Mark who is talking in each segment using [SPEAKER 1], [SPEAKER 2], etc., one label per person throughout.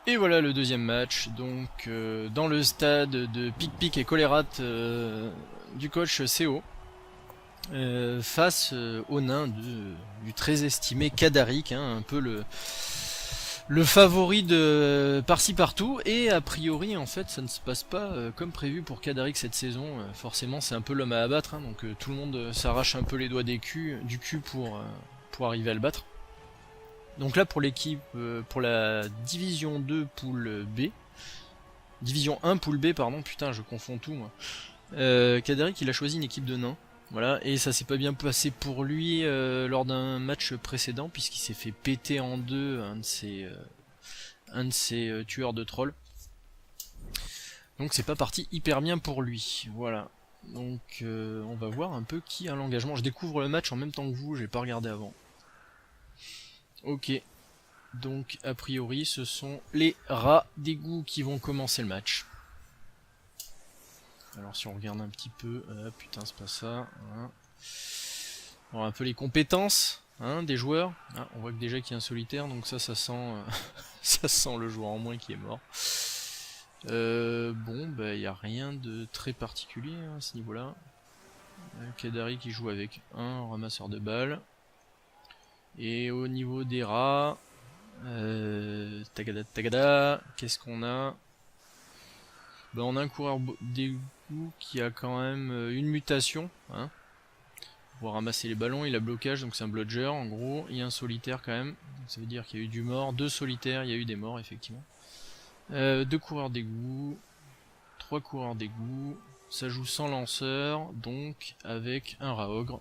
[SPEAKER 1] Et voilà le deuxième match, donc dans le stade de Pic-Pic et Colérat du coach CO, face au nain du très estimé Kadarik, hein, un peu le favori de par-ci par-tout, et a priori en fait ça ne se passe pas comme prévu pour Kadarik cette saison. Forcément c'est un peu l'homme à abattre, hein, donc tout le monde s'arrache un peu les doigts du cul pour arriver à le battre. Donc là pour l'équipe, pour la division 2 poule B, division 1 poule B pardon, putain je confonds tout moi. Kadarik il a choisi une équipe de nains, voilà, et ça s'est pas bien passé pour lui lors d'un match précédent puisqu'il s'est fait péter en deux un de ses tueurs de trolls. Donc c'est pas parti hyper bien pour lui, voilà. Donc on va voir un peu qui a l'engagement. Je découvre le match en même temps que vous, j'ai pas regardé avant. Ok, donc a priori ce sont les rats d'égout qui vont commencer le match. Alors si on regarde un petit peu, putain c'est pas ça. Voilà. Alors un peu les compétences hein, des joueurs. Ah, on voit que déjà qu'il y a un solitaire, donc ça sent, ça sent le joueur en moins qui est mort. Bon, bah y a rien de très particulier hein, à ce niveau-là. Kadari qui joue avec un ramasseur de balles. Et au niveau des rats, tagada, qu'est-ce qu'on a? Bah on a un coureur d'égout qui a quand même une mutation, hein. Pour ramasser les ballons, il a blocage, donc c'est un bludger en gros. Il y a un solitaire quand même, donc ça veut dire qu'il y a eu du mort. Deux solitaires, il y a eu des morts effectivement. Deux coureurs d'égout, trois coureurs d'égout. Ça joue sans lanceur, donc avec un rat ogre.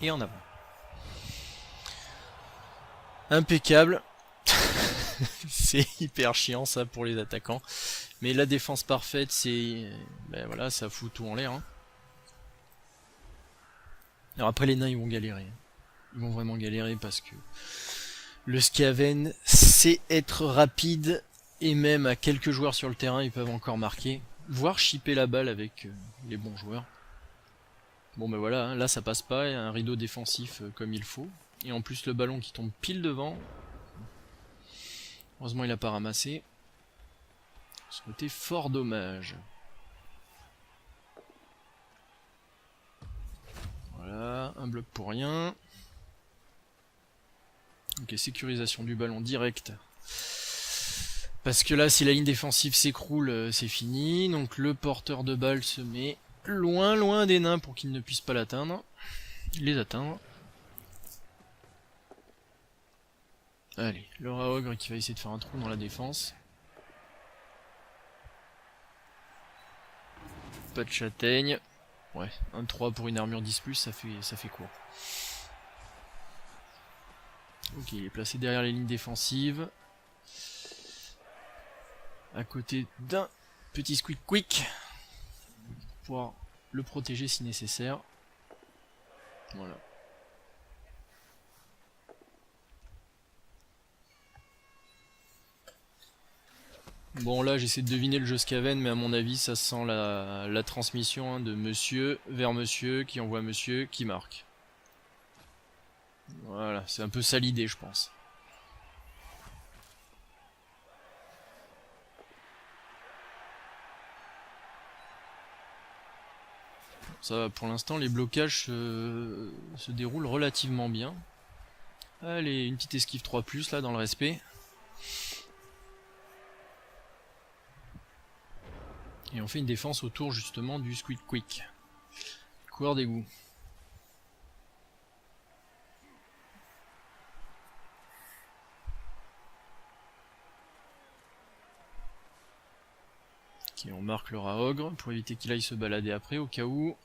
[SPEAKER 1] Et en avant. Impeccable. C'est hyper chiant ça pour les attaquants. Mais la défense parfaite, c'est... Ben voilà, ça fout tout en l'air. Hein. Alors après les nains, ils vont galérer. Ils vont vraiment galérer parce que le Skaven sait être rapide et même à quelques joueurs sur le terrain, ils peuvent encore marquer, voire chipper la balle avec les bons joueurs. Bon ben voilà, hein, là ça passe pas, il y a un rideau défensif comme il faut. Et en plus le ballon qui tombe pile devant. Heureusement il a pas ramassé. Ce côté fort dommage. Voilà, un bloc pour rien. Ok, sécurisation du ballon direct. Parce que là, si la ligne défensive s'écroule, c'est fini. Donc le porteur de balle se met loin, loin des nains pour qu'ils ne puissent pas l'atteindre. Les atteindre. Allez, le rat ogre qui va essayer de faire un trou dans la défense. Pas de châtaigne. Ouais, un 3 pour une armure 10+, ça fait court. Ok, il est placé derrière les lignes défensives. À côté d'un petit squeak quick. Pour pouvoir le protéger si nécessaire. Voilà. Bon là j'essaie de deviner le jeu Skaven, mais à mon avis ça sent la transmission hein, de monsieur vers monsieur qui envoie monsieur qui marque. Voilà, c'est un peu ça l'idée je pense. Ça va, pour l'instant les blocages se déroulent relativement bien. Allez, une petite esquive 3+, là dans le respect. Et on fait une défense autour justement du Squid Quick. Coureur d'égout. Ok, on marque le rat ogre pour éviter qu'il aille se balader après au cas où.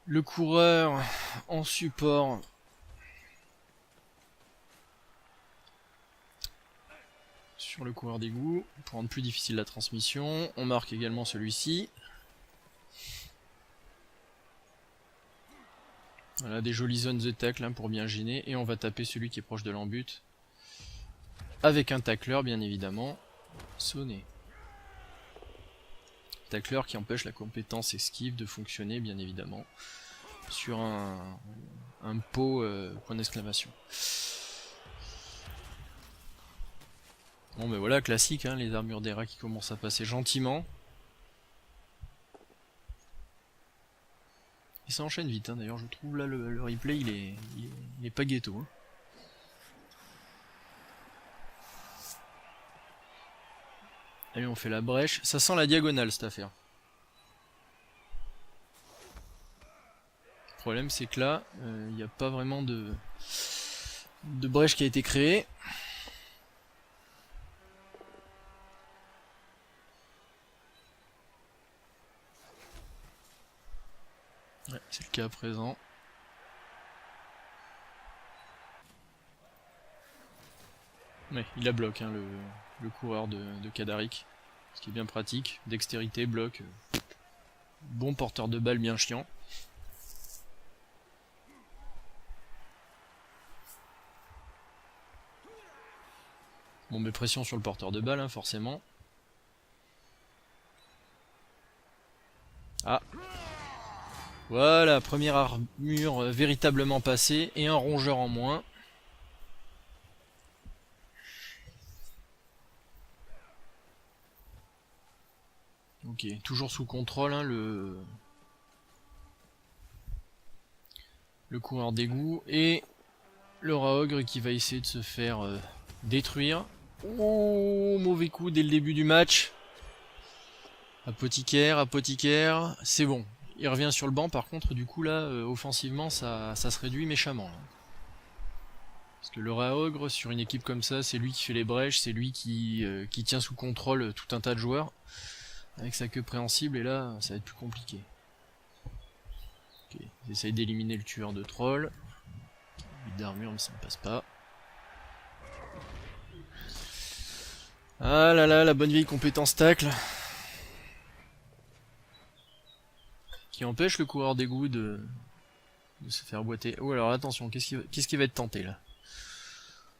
[SPEAKER 1] Le coureur en support. Sur le coureur d'égout, pour rendre plus difficile la transmission. On marque également celui-ci. Voilà, des jolies zones de tacle hein, pour bien gêner. Et on va taper celui qui est proche de l'embut. Avec un tacleur, bien évidemment. Sonner. Tacleur qui empêche la compétence esquive de fonctionner, bien évidemment. Sur un pot, point d'exclamation. Bon ben voilà, classique, hein, les armures des rats qui commencent à passer gentiment. Et ça enchaîne vite, hein. D'ailleurs je trouve là le replay il est pas ghetto. Hein. Allez, on fait la brèche. Ça sent la diagonale cette affaire. Le problème c'est que là, il n'y a pas vraiment de brèche qui a été créée. Ouais, c'est le cas à présent. Ouais, il la bloque, hein, le coureur de Kadaric. Ce qui est bien pratique. Dextérité, bloc. Bon porteur de balle bien chiant. Bon, mais pression sur le porteur de balle, hein, forcément. Ah. Voilà, première armure véritablement passée et un rongeur en moins. Ok, toujours sous contrôle, hein, le coureur d'égout et le rat ogre qui va essayer de se faire détruire. Oh, mauvais coup dès le début du match. Apothicaire, c'est bon. Il revient sur le banc, par contre, du coup là, offensivement, ça se réduit méchamment. Là. Parce que le rat ogre, sur une équipe comme ça, c'est lui qui fait les brèches, c'est lui qui tient sous contrôle tout un tas de joueurs. Avec sa queue préhensible, et là, ça va être plus compliqué. Ok, ils essayent d'éliminer le tueur de troll. 8 d'armure, mais ça ne passe pas. Ah là là, la bonne vieille compétence tacle. Qui empêche le coureur d'égout de se faire boiter. Oh alors attention, qu'est-ce qui va être tenté là?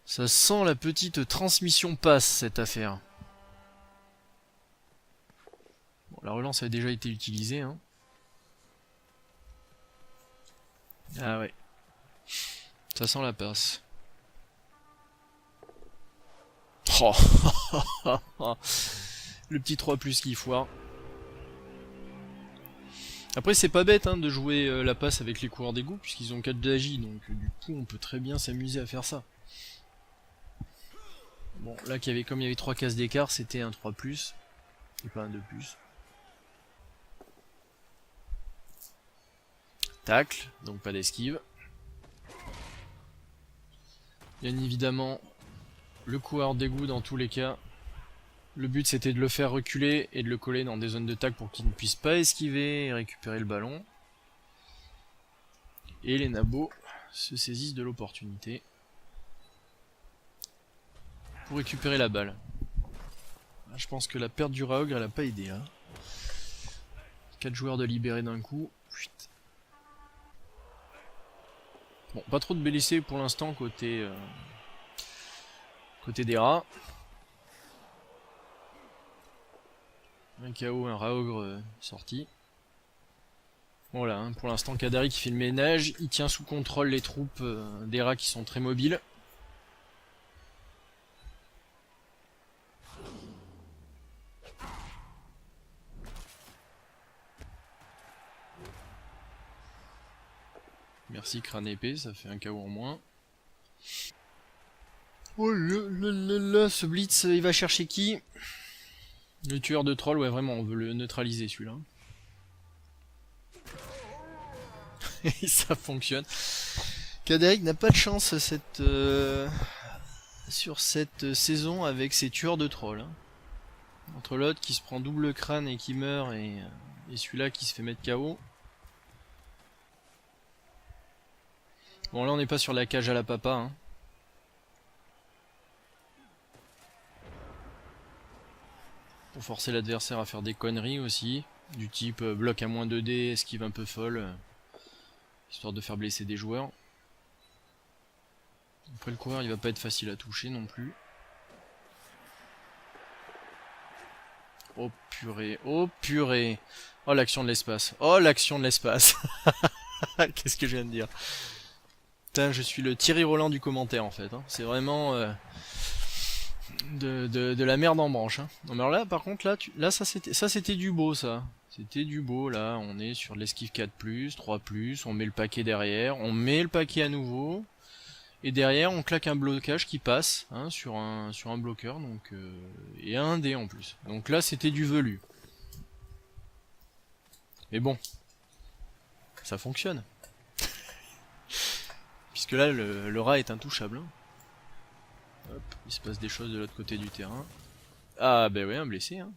[SPEAKER 1] Ça sent la petite transmission passe cette affaire. Bon, la relance a déjà été utilisée. Hein. Ah ouais. Ça sent la passe. Oh. Le petit 3+ qui foire. Après c'est pas bête hein, de jouer la passe avec les coureurs d'égout puisqu'ils ont 4 d'agi, donc du coup on peut très bien s'amuser à faire ça. Bon là comme il y avait 3 cases d'écart, c'était un 3+, et pas un 2+. Tacle, donc pas d'esquive. Bien évidemment, le coureur d'égout dans tous les cas. Le but c'était de le faire reculer et de le coller dans des zones de tacle pour qu'il ne puisse pas esquiver et récupérer le ballon. Et les nabos se saisissent de l'opportunité pour récupérer la balle. Je pense que la perte du rat ogre elle a pas aidé là. 4 joueurs de libérés d'un coup. Bon, pas trop de blessés pour l'instant côté des rats. Un KO, un rat ogre sorti. Voilà, hein, pour l'instant Kadaric qui fait le ménage, il tient sous contrôle les troupes des rats qui sont très mobiles. Merci crâne épée, ça fait un KO en moins. Oh là, ce blitz, il va chercher qui? Le tueur de troll, ouais vraiment, on veut le neutraliser celui-là. Et ça fonctionne. Kadaric n'a pas de chance sur cette saison avec ses tueurs de troll. Hein. Entre l'autre qui se prend double crâne et qui meurt, et celui-là qui se fait mettre KO. Bon là on n'est pas sur la cage à la papa. Hein. Pour forcer l'adversaire à faire des conneries aussi. Du type bloc à moins 2D, esquive un peu folle. Histoire de faire blesser des joueurs. Après le coureur il va pas être facile à toucher non plus. Oh purée, oh purée. Oh l'action de l'espace, oh l'action de l'espace. Qu'est-ce que je viens de dire? Putain, je suis le Thierry Roland du commentaire en fait. Hein. C'est vraiment... de la merde en branche. Hein. Non mais alors là par contre là ça c'était du beau ça. C'était du beau là, on est sur l'esquive 4+, 3+, on met le paquet derrière, on met le paquet à nouveau, et derrière on claque un blocage qui passe hein, sur un bloqueur, donc et un dé en plus. Donc là c'était du velu. Mais bon, ça fonctionne. Puisque là le rat est intouchable. Hein. Hop, il se passe des choses de l'autre côté du terrain. Ah bah ouais, un blessé hein.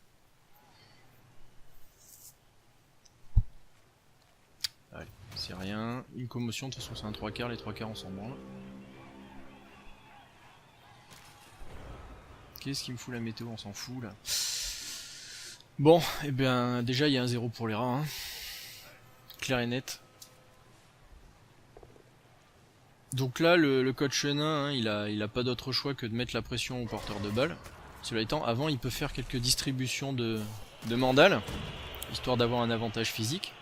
[SPEAKER 1] Allez, c'est rien. Une commotion, de toute façon c'est un 3/4, les 3/4 on s'en branle. Qu'est-ce qui me fout la météo, on s'en fout là. Bon, et bien déjà il y a un 0 pour les rats. Hein. Clair et net. Donc là le coach Chenin, hein, il a pas d'autre choix que de mettre la pression au porteur de balle. Cela étant, avant il peut faire quelques distributions de mandales, histoire d'avoir un avantage physique.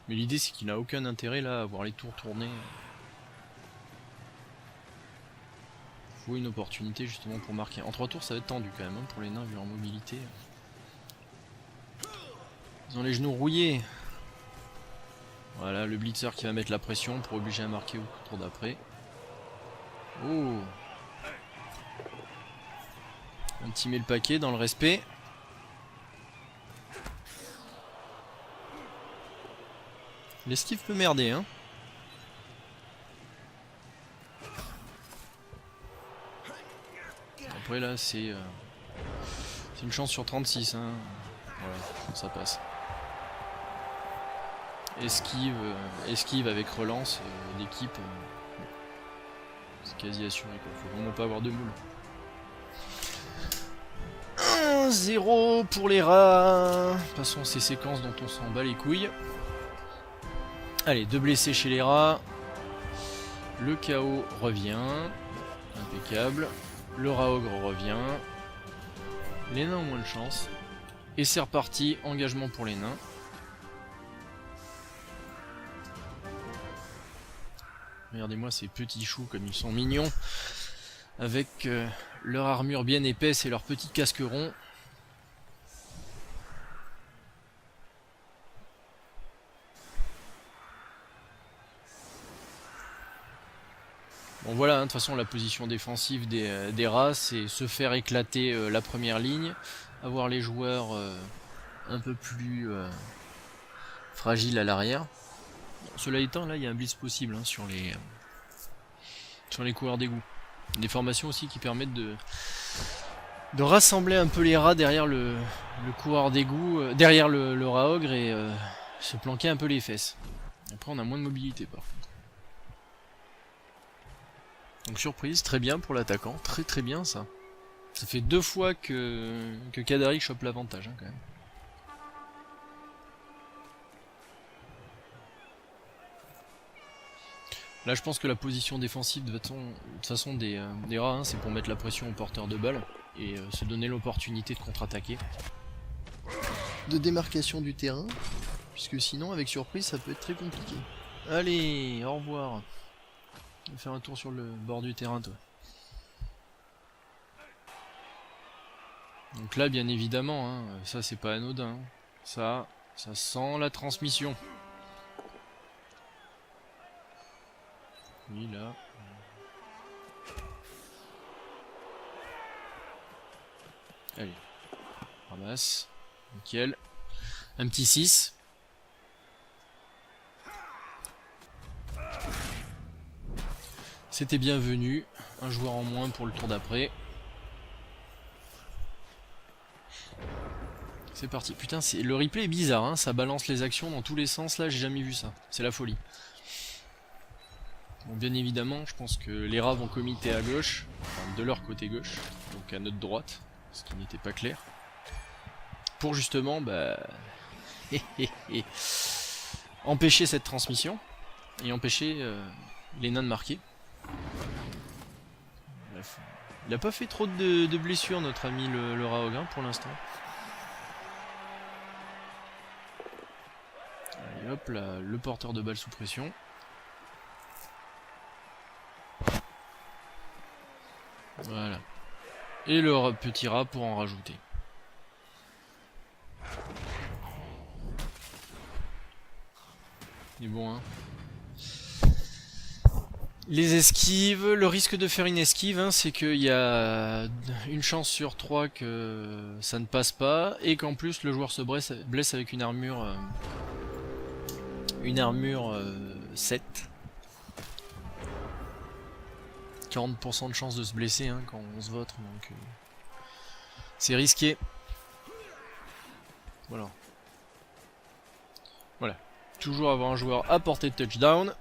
[SPEAKER 1] Mais l'idée c'est qu'il n'a aucun intérêt là à voir les tours tourner. Faut une opportunité justement pour marquer. En 3 tours ça va être tendu quand même hein, pour les nains vu leur mobilité. Ils ont les genoux rouillés. Voilà le blitzer qui va mettre la pression pour obliger à marquer au tour d'après. Oh, un petit met le paquet dans le respect. L'esquive peut merder hein. Après là c'est une chance sur 36 hein. Voilà, ça passe. Esquive avec relance d'équipe. C'est quasi assuré quoi. Faut vraiment pas avoir de moule. 1-0 pour les rats. Passons ces séquences dont on s'en bat les couilles. Allez, 2 blessés chez les rats. Le chaos revient. Impeccable. Le rat ogre revient. Les nains ont moins de chance. Et c'est reparti, engagement pour les nains. Regardez-moi ces petits choux comme ils sont mignons. Avec leur armure bien épaisse et leur petit casque rond. Bon voilà, hein, de toute façon la position défensive des rats, c'est se faire éclater la première ligne, avoir les joueurs un peu plus fragiles à l'arrière. Bon, cela étant, là il y a un blitz possible hein, sur les coureurs d'égout. Des formations aussi qui permettent de rassembler un peu les rats derrière le coureur d'égout, derrière le rat ogre et se planquer un peu les fesses. Après on a moins de mobilité par contre. Donc surprise, très bien pour l'attaquant, très très bien ça. Ça fait 2 fois que Kadaric chope l'avantage hein, quand même. Là je pense que la position défensive de toute façon des rats, hein, c'est pour mettre la pression au porteur de balle et se donner l'opportunité de contre-attaquer. De démarcation du terrain, puisque sinon avec surprise ça peut être très compliqué. Allez, au revoir. On va faire un tour sur le bord du terrain toi. Donc là bien évidemment, hein, ça c'est pas anodin. Ça sent la transmission. Oui là. Allez. Ramasse. Nickel. Un petit 6. C'était bienvenu. Un joueur en moins pour le tour d'après. C'est parti. Putain, le replay est bizarre, hein, ça balance les actions dans tous les sens là, j'ai jamais vu ça. C'est la folie. Bon, bien évidemment, je pense que les rats vont committer à gauche, enfin de leur côté gauche, donc à notre droite, ce qui n'était pas clair. Pour justement, bah, empêcher cette transmission et empêcher les nains de marquer. Bref. Il a pas fait trop de blessures notre ami le rat ogre pour l'instant. Allez hop là, le porteur de balle sous pression. Voilà. Et le petit rat pour en rajouter. Mais bon, hein. Les esquives, le risque de faire une esquive, hein, c'est qu'il y a une chance sur 3 que ça ne passe pas, et qu'en plus le joueur se blesse avec une armure 7. 40% de chance de se blesser, hein, quand on se vote, donc c'est risqué. Voilà. Voilà. Toujours avoir un joueur à portée de touchdown.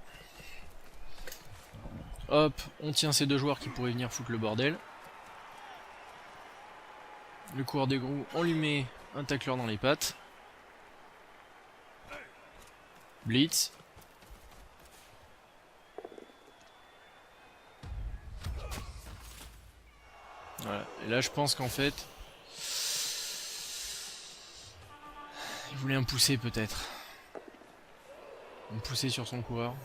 [SPEAKER 1] Hop, on tient ces deux joueurs qui pourraient venir foutre le bordel. Le coureur d'égout, on lui met un tacleur dans les pattes. Blitz. Voilà. Et là je pense qu'en fait il voulait un pousser peut-être. Un pousser sur son coureur.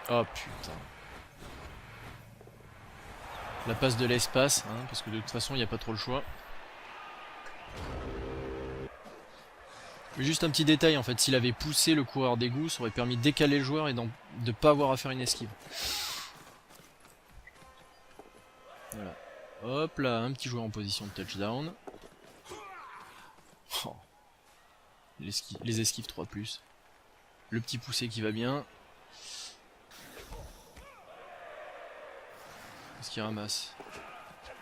[SPEAKER 1] Oh putain. La passe de l'espace, hein, parce que de toute façon il n'y a pas trop le choix. Mais juste un petit détail en fait, s'il avait poussé le coureur d'égout, ça aurait permis de décaler le joueur et de ne pas avoir à faire une esquive. Voilà. Hop là, un petit joueur en position de touchdown. Oh. Les esquives 3+. Le petit poussé qui va bien. Qu'est-ce qu'il ramasse?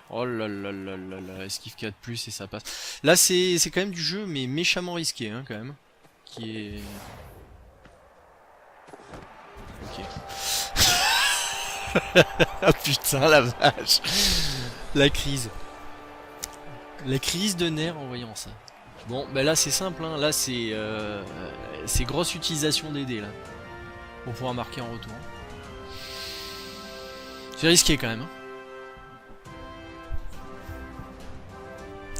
[SPEAKER 1] Oh là là là là là, esquive 4+, et ça passe. Là c'est quand même du jeu, mais méchamment risqué, hein, quand même. Qui est... Ok. Ah putain, la vache. La crise. La crise de nerfs en voyant ça. Bon, bah là c'est simple, hein. Là c'est grosse utilisation des dés, là. Pour pouvoir marquer en retour. C'est risqué quand même, hein.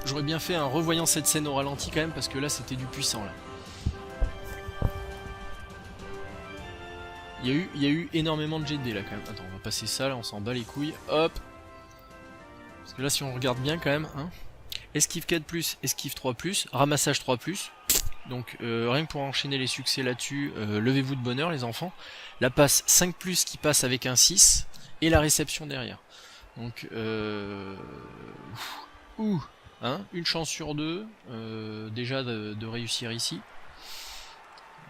[SPEAKER 1] J'aurais bien fait un revoyant cette scène au ralenti quand même, parce que là c'était du puissant là. Il y a eu énormément de jet de dés là quand même. Attends, on va passer ça là, on s'en bat les couilles. Hop. Parce que là si on regarde bien quand même, hein. Esquive 4+, esquive 3+, ramassage 3+. Donc rien que pour enchaîner les succès là-dessus, levez-vous de bonheur les enfants. La passe 5+ qui passe avec un 6, et la réception derrière. Donc hein, une chance sur 2 déjà de réussir ici.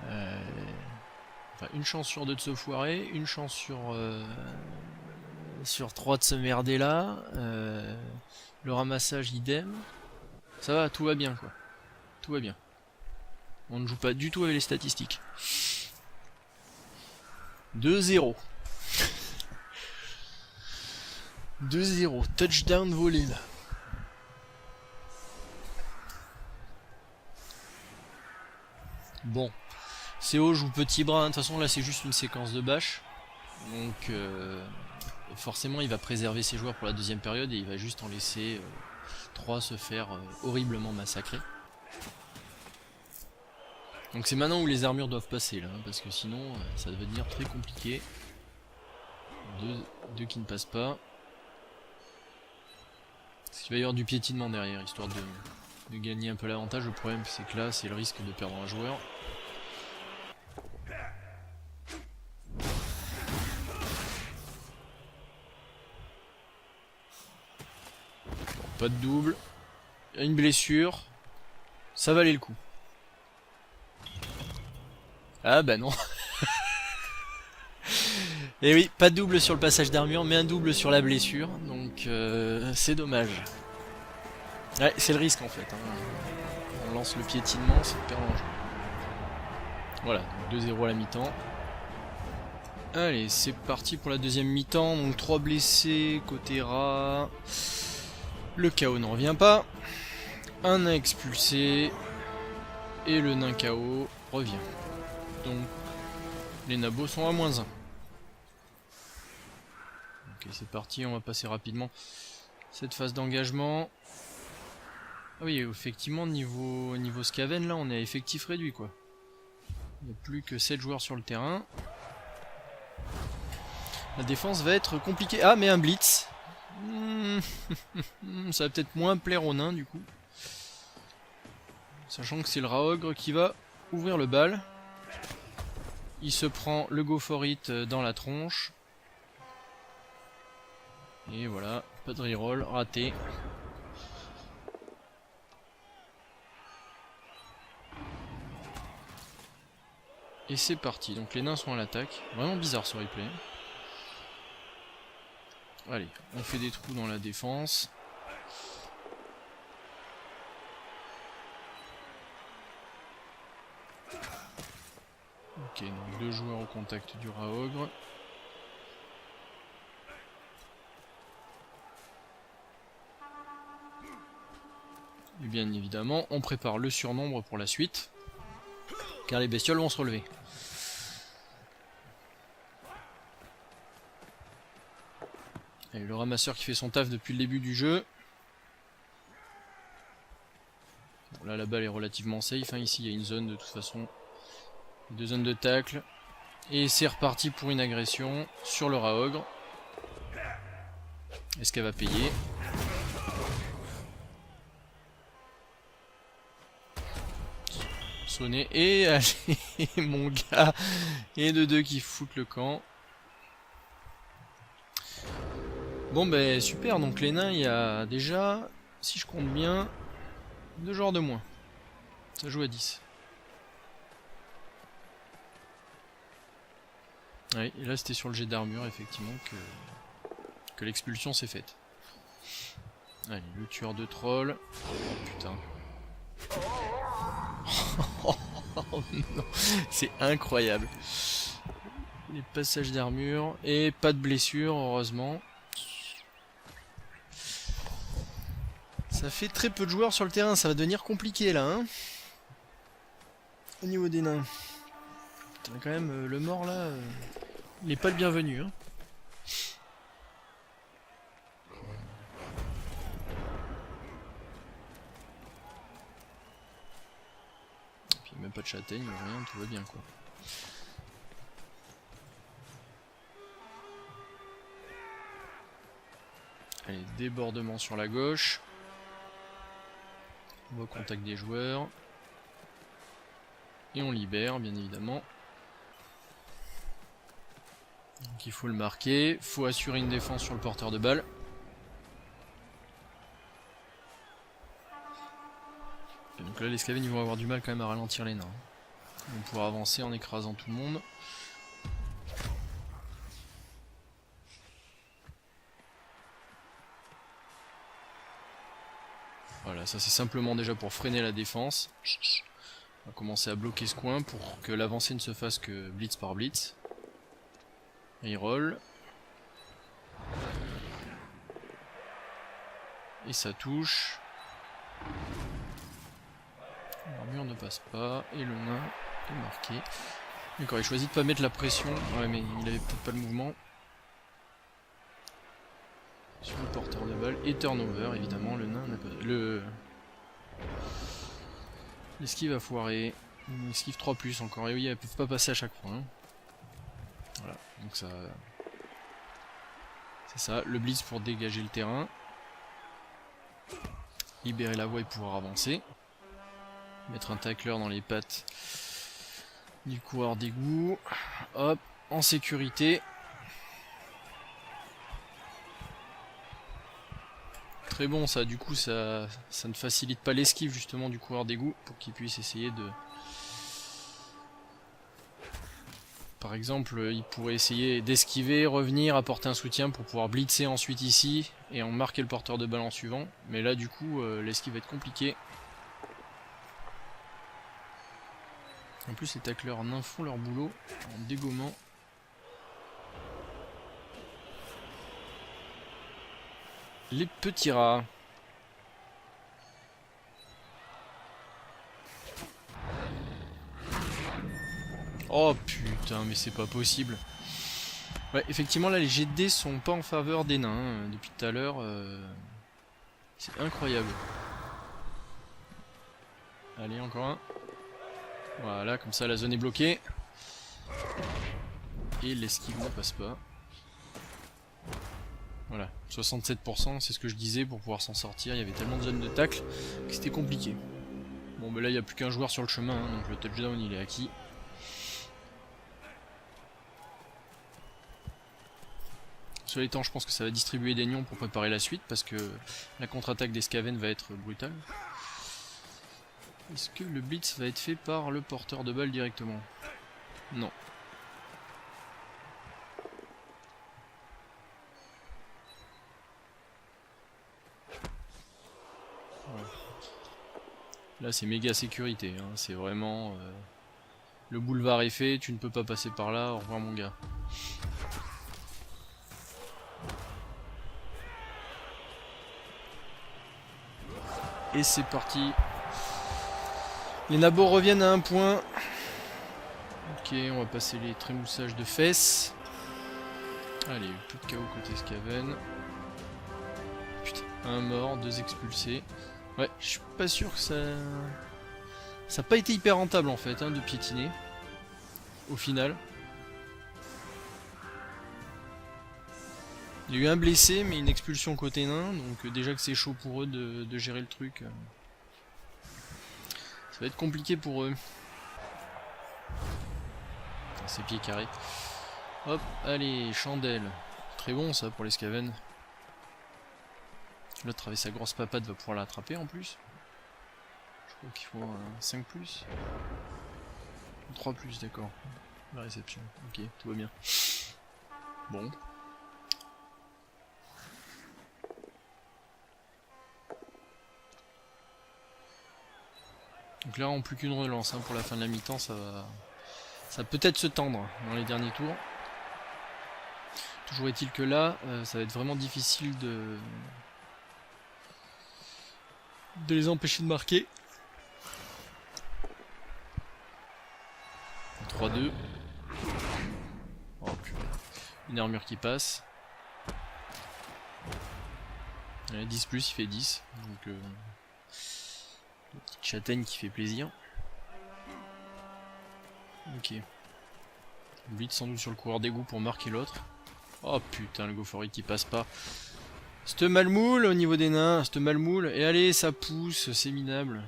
[SPEAKER 1] Enfin, une chance sur 2 de se foirer, une chance sur 3 de se merder là. Le ramassage idem. Ça va, tout va bien quoi. Tout va bien. On ne joue pas du tout avec les statistiques. 2-0. 2-0. Touchdown volé là. Bon. CO joue petit bras. De toute façon là c'est juste une séquence de bâche. Donc forcément il va préserver ses joueurs pour la deuxième période et il va juste en laisser 3 se faire horriblement massacrer. Donc c'est maintenant où les armures doivent passer là, hein, parce que sinon ça va devenir très compliqué. Deux qui ne passent pas. Parce qu'il va y avoir du piétinement derrière, histoire de gagner un peu l'avantage. Le problème c'est que là c'est le risque de perdre un joueur. Bon, pas de double. Il y a une blessure. Ça valait le coup. Ah bah non. Et oui, pas de double sur le passage d'armure, mais un double sur la blessure, donc c'est dommage. Ouais, c'est le risque en fait, hein. On lance le piétinement, c'est de perdre un jeu. Voilà, 2-0 à la mi-temps. Allez, c'est parti pour la deuxième mi-temps, donc 3 blessés, côté rat. Le KO ne revient pas. Un nain expulsé. Et le nain KO revient. Donc, les nabos sont à -1. Ok, c'est parti, on va passer rapidement cette phase d'engagement. Ah oui, effectivement, niveau Skaven, là, on est à effectif réduit, quoi. Il n'y a plus que 7 joueurs sur le terrain. La défense va être compliquée. Ah, mais un blitz. Ça va peut-être moins plaire aux nains du coup. Sachant que c'est le Raogre qui va ouvrir le bal. Il se prend le go for it dans la tronche. Et voilà, pas de reroll, raté. Et c'est parti, donc les nains sont à l'attaque. Vraiment bizarre ce replay. Allez, on fait des trous dans la défense. Ok, donc 2 joueurs au contact du Raogre. Et bien évidemment, on prépare le surnombre pour la suite. Car les bestioles vont se relever. Allez, le ramasseur qui fait son taf depuis le début du jeu. Bon, là la balle est relativement safe, hein. Ici il y a une zone de toute façon. 2 zones de tacle. Et c'est reparti pour une agression sur le Raogre. Est-ce qu'elle va payer? Sonner et allez mon gars. Et de 2 qui foutent le camp. Bon ben super, donc les nains il y a déjà, si je compte bien, 2 joueurs de moins. Ça joue à 10. Ouais, et là c'était sur le jet d'armure effectivement que l'expulsion s'est faite. Allez, le tueur de troll. Oh putain. Oh non, c'est incroyable. Les passages d'armure et pas de blessure heureusement. Ça fait très peu de joueurs sur le terrain, ça va devenir compliqué là, hein. Au niveau des nains. Putain, quand même, le mort là, il n'est pas le bienvenu, hein. Et puis même pas de châtaigne, rien, tout va bien quoi. Allez, débordement sur la gauche. On va au contact des joueurs. Et on libère, bien évidemment. Donc il faut le marquer. Il faut assurer une défense sur le porteur de balle. Et donc là, les Slavènes ils vont avoir du mal quand même à ralentir les nains. Ils vont pouvoir avancer en écrasant tout le monde. Voilà, ça c'est simplement déjà pour freiner la défense. On va commencer à bloquer ce coin pour que l'avancée ne se fasse que blitz par blitz. Reroll. Et ça touche. L'armure ne passe pas. Et le nain est marqué. D'accord, il choisit de pas mettre la pression. Ouais, mais il avait peut-être pas le mouvement. Sur le porteur de balle. Et turnover, évidemment, le nain n'a pas... L'esquive a foiré. Une esquive 3+, encore. Et oui, elles peuvent pas passer à chaque fois. Hein. Voilà, donc ça... C'est ça, le blitz pour dégager le terrain. Libérer la voie et pouvoir avancer. Mettre un tacleur dans les pattes du coureur d'égout. Hop, en sécurité. Très bon ça, du coup ça ne facilite pas l'esquive justement du coureur d'égout pour qu'il puisse essayer de... Par exemple, il pourrait essayer d'esquiver, revenir, apporter un soutien pour pouvoir blitzer ensuite ici et en marquer le porteur de balle en suivant. Mais là du coup l'esquive va être compliquée. En plus les tacleurs nains font leur boulot en dégommant. Les petits rats. Oh putain, mais c'est pas possible. Ouais, effectivement, là, les jets de dés sont pas en faveur des nains. Hein. Depuis tout à l'heure, c'est incroyable. Allez, encore un. Voilà, comme ça, la zone est bloquée. Et l'esquive ne passe pas. Voilà, 67%, c'est ce que je disais pour pouvoir s'en sortir. Il y avait tellement de zones de tacle que c'était compliqué. Bon, mais là, il n'y a plus qu'un joueur sur le chemin, hein, donc le touchdown, il est acquis. Cela étant, je pense que ça va distribuer des nions pour préparer la suite, parce que la contre-attaque des Skaven va être brutale. Est-ce que le blitz va être fait par le porteur de balle directement? Non. Voilà. Là c'est méga sécurité, hein. C'est vraiment... le boulevard est fait, tu ne peux pas passer par là, au revoir mon gars. Et c'est parti. Les nabos reviennent à un point. Ok, on va passer les trémoussages de fesses. Allez, plus de chaos côté Skaven. Putain, un mort, 2 expulsés. Ouais, je suis pas sûr que ça... Ça n'a pas été hyper rentable en fait, hein, de piétiner. Au final. Il y a eu un blessé, mais une expulsion côté nain, donc déjà que c'est chaud pour eux de gérer le truc. Ça va être compliqué pour eux. C'est pieds carrés. Hop, allez, chandelle. Très bon ça pour les Skaven. L'autre avec sa grosse papade va pouvoir l'attraper en plus. Je crois qu'il faut un 5+. 3+, d'accord. La réception. Ok, tout va bien. Bon. Donc là, on plus qu'une relance hein, pour la fin de la mi-temps, ça va peut-être se tendre dans les derniers tours. Toujours est-il que là, ça va être vraiment difficile de les empêcher de marquer. 3-2. Oh, une armure qui passe. 10+, il fait 10. Donc, une petite châtaigne qui fait plaisir. Ok. Blitz sans doute sur le coureur d'égout pour marquer l'autre. Oh putain, le Goforite qui passe pas. Cette malmoule au niveau des nains, cette malmoule. Et allez, ça pousse, c'est minable.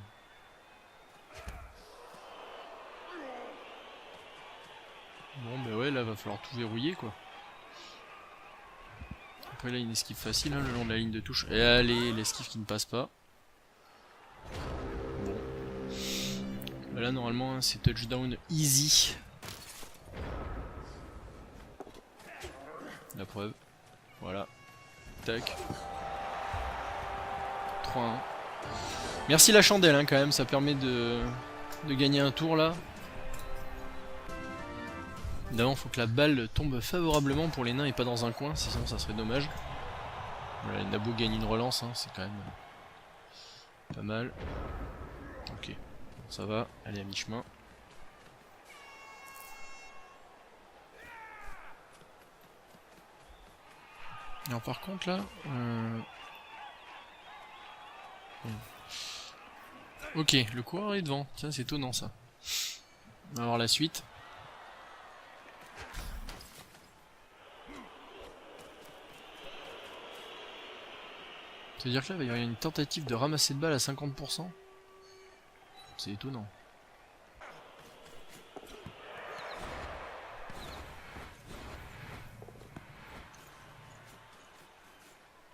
[SPEAKER 1] Bon, bah ouais, là va falloir tout verrouiller quoi. Après, là, une esquive facile hein, le long de la ligne de touche. Et allez, l'esquive qui ne passe pas. Bon. Bah là, normalement, hein, c'est touchdown easy. La preuve. Voilà. Tac. 3-1. Merci la chandelle hein, quand même, ça permet de gagner un tour là. Évidemment, faut que la balle tombe favorablement pour les nains et pas dans un coin, sinon ça serait dommage. Voilà, les nabos gagnent une relance, hein, c'est quand même pas mal. Ok, ça va, allez à mi-chemin. Alors par contre là... Ok, le coureur est devant, tiens c'est étonnant ça. On va voir la suite. C'est-à-dire que là, il va y avoir une tentative de ramasser de balles à 50%. C'est étonnant.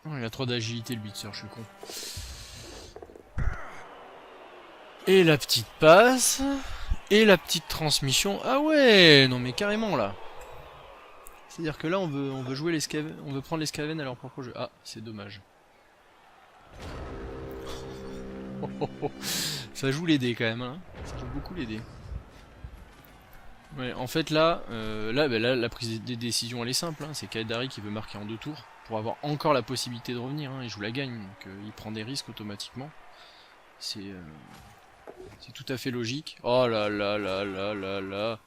[SPEAKER 1] Oh, il a trop d'agilité le blitzer, je suis con. Et la petite passe. Et la petite transmission. Ah ouais, non mais carrément là. C'est-à-dire que là, on veut jouer les Skaven, on veut prendre les Skaven à leur propre jeu. Ah, c'est dommage. Ça joue les dés quand même, hein. Ça joue beaucoup les dés. Ouais, en fait là, la prise des décisions elle est simple, hein. C'est Kaedari qui veut marquer en 2 tours pour avoir encore la possibilité de revenir, hein. Il joue la gagne, donc il prend des risques automatiquement. C'est tout à fait logique. Oh là là là là là là.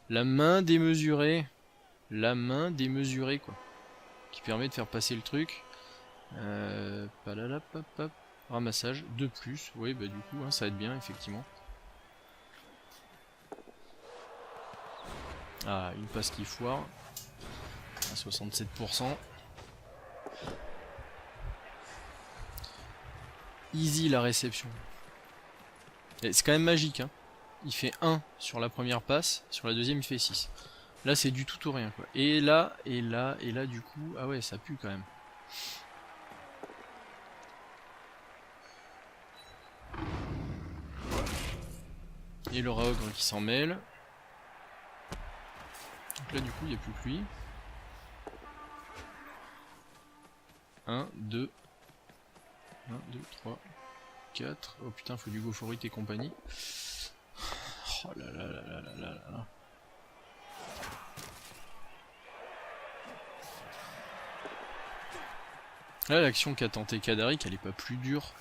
[SPEAKER 1] La main démesurée. La main démesurée quoi. Qui permet de faire passer le truc. Ramassage, 2+, oui bah du coup hein, ça va être bien effectivement. Ah, une passe qui foire à 67%. Easy la réception. C'est quand même magique, hein. Il fait 1 sur la première passe, sur la deuxième il fait 6. Là c'est du tout ou rien quoi. Et là, du coup, ah ouais ça pue quand même. Et le Raogre qui s'en mêle. Donc là du coup il n'y a plus que lui. 1, 2. 1, 2, 3, 4. Oh putain, faut du Goforite et compagnie. Oh là là là là là là là. Là, l'action qu'a tenté Kadarik, elle est pas plus dure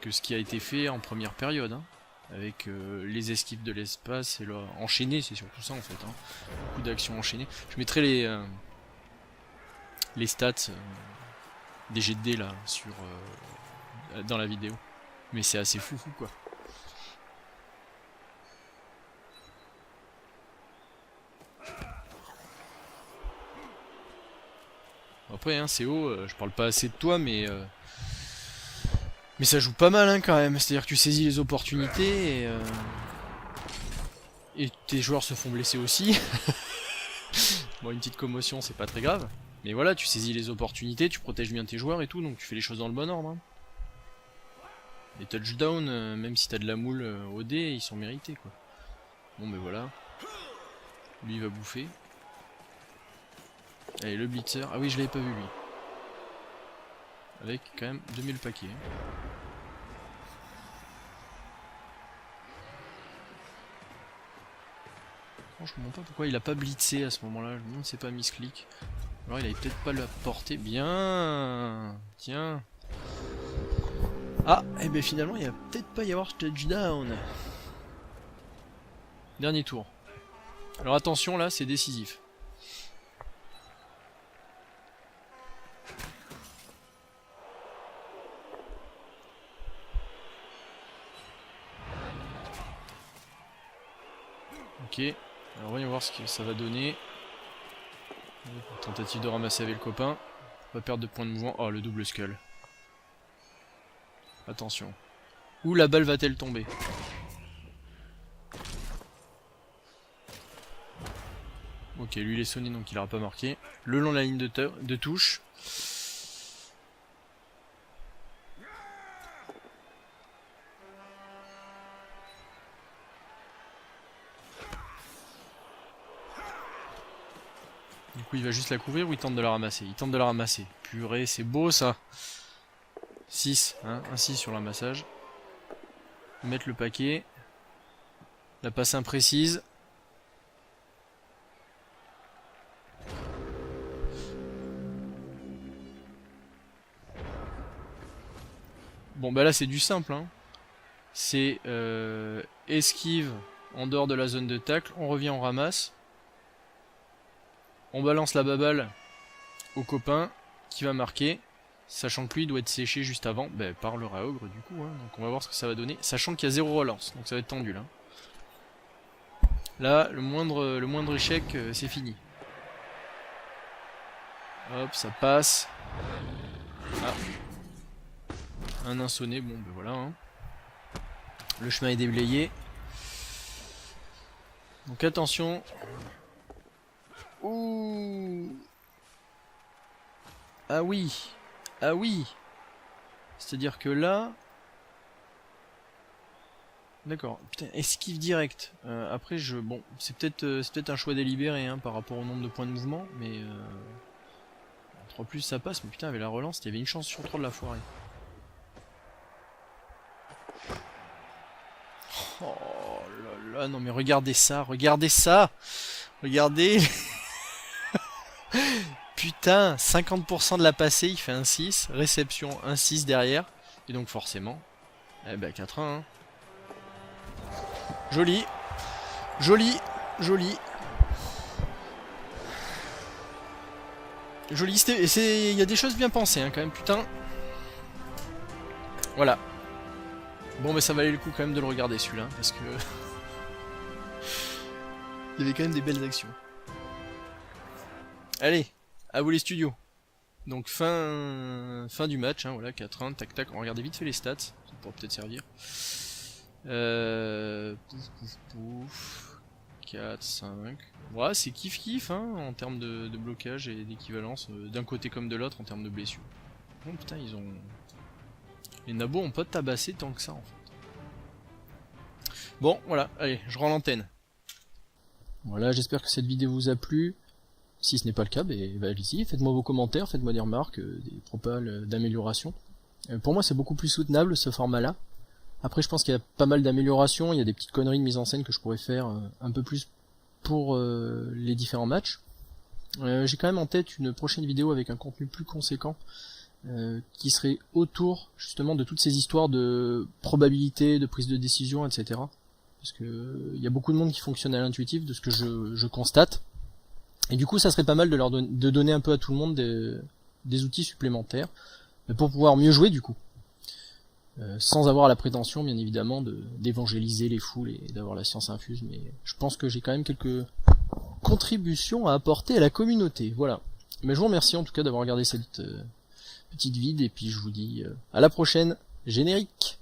[SPEAKER 1] que ce qui a été fait en première période. Hein, avec les esquives de l'espace et le enchaîné, c'est surtout ça en fait. Hein, beaucoup d'actions enchaînées. Je mettrai les stats des jets de dés là sur dans la vidéo. Mais c'est assez fou quoi. Après hein, c'est haut, je parle pas assez de toi mais ça joue pas mal hein, quand même. C'est-à-dire que tu saisis les opportunités et tes joueurs se font blesser aussi. Bon une petite commotion c'est pas très grave. Mais voilà, tu saisis les opportunités, tu protèges bien tes joueurs et tout, donc tu fais les choses dans le bon ordre. Hein. Les touchdowns, même si t'as de la moule au dé, ils sont mérités quoi. Bon ben voilà. Lui il va bouffer. Allez le blitzer, ah oui je l'avais pas vu lui. Avec quand même 2000 paquets. Franchement, je me demande pas pourquoi il a pas blitzé à ce moment-là. Je me demande si c'est pas misclick. Alors il avait peut-être pas la portée. Bien. Tiens. Ah, et ben finalement il va peut-être pas y avoir touchdown. Dernier tour. Alors attention là, c'est décisif. Ok, alors voyons voir ce que ça va donner. Tentative de ramasser avec le copain. Pas perdre de points de mouvement. Oh, le double skull. Attention. Où la balle va-t-elle tomber? Ok, lui il est sonné donc il n'aura pas marqué. Le long de la ligne de touche. Du coup il va juste la couvrir ou il tente de la ramasser? Il tente de la ramasser. Purée, c'est beau ça. 6, hein, un 6 sur le ramassage. Mettre le paquet. La passe imprécise. Bon bah là c'est du simple hein. C'est esquive en dehors de la zone de tacle, on revient, on ramasse. On balance la baballe au copain qui va marquer, sachant que lui doit être séché juste avant par le Raogre du coup. Hein. Donc on va voir ce que ça va donner, sachant qu'il y a 0 relance, donc ça va être tendu là. Là, le moindre échec, c'est fini. Hop, ça passe. Ah. Un insonné, bon ben voilà. Hein. Le chemin est déblayé. Donc attention. Ouh. Ah oui. Ah oui. C'est-à-dire que là... D'accord. Putain, esquive direct. Après, bon, c'est peut-être un choix délibéré hein, par rapport au nombre de points de mouvement, mais... 3+, ça passe, mais putain, avec la relance, il y avait une chance sur 3 de la foirer. Oh là là, non mais regardez ça, regardez ça. Regardez. Putain, 50% de la passée, il fait un 6. Réception, un 6 derrière. Et donc forcément, eh ben 4-1. Hein. Joli. Joli. Joli. Joli. Il y a des choses bien pensées hein, quand même, putain. Voilà. Bon mais ça valait le coup quand même de le regarder celui-là, parce que... il y avait quand même des belles actions. Allez, à vous les studios. Donc fin du match, hein, voilà, 4-1, tac tac, on regardait vite fait les stats, ça pourrait peut-être servir. Pouf pouf pouf, 4, 5, ouais c'est kiff kiff hein, en termes de blocage et d'équivalence, d'un côté comme de l'autre en termes de blessures. Oh putain ils ont... Les nabos ont pas tabassé tant que ça en fait. Bon voilà, allez, je rends l'antenne. Voilà, j'espère que cette vidéo vous a plu. Si ce n'est pas le cas, allez-y, faites-moi vos commentaires, faites-moi des remarques, des propals d'amélioration. Pour moi c'est beaucoup plus soutenable ce format-là. Après je pense qu'il y a pas mal d'améliorations, il y a des petites conneries de mise en scène que je pourrais faire un peu plus pour les différents matchs. J'ai quand même en tête une prochaine vidéo avec un contenu plus conséquent, qui serait autour justement de toutes ces histoires de probabilité, de prise de décision, etc. Parce que il y a beaucoup de monde qui fonctionne à l'intuitif de ce que je constate. Et du coup ça serait pas mal de donner un peu à tout le monde des outils supplémentaires pour pouvoir mieux jouer du coup. Sans avoir la prétention bien évidemment d'évangéliser les foules et d'avoir la science infuse, mais je pense que j'ai quand même quelques contributions à apporter à la communauté, voilà. Mais je vous remercie en tout cas d'avoir regardé cette petite vide, et puis je vous dis à la prochaine, générique.